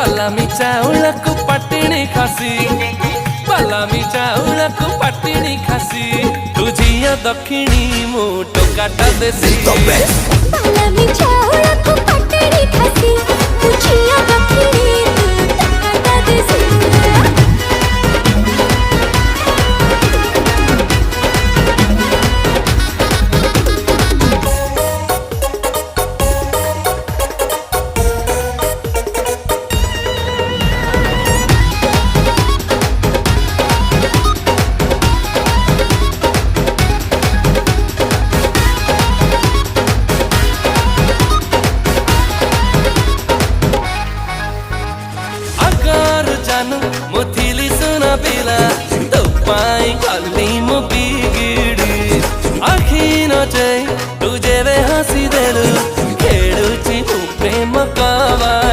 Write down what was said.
बालामी चाउल को पटिणी खासी बालामी चाउल को पटिणी खासी तू झिया दक्षिणी मु टोकाटा देसी बालामी चाउल को पटिणी खासी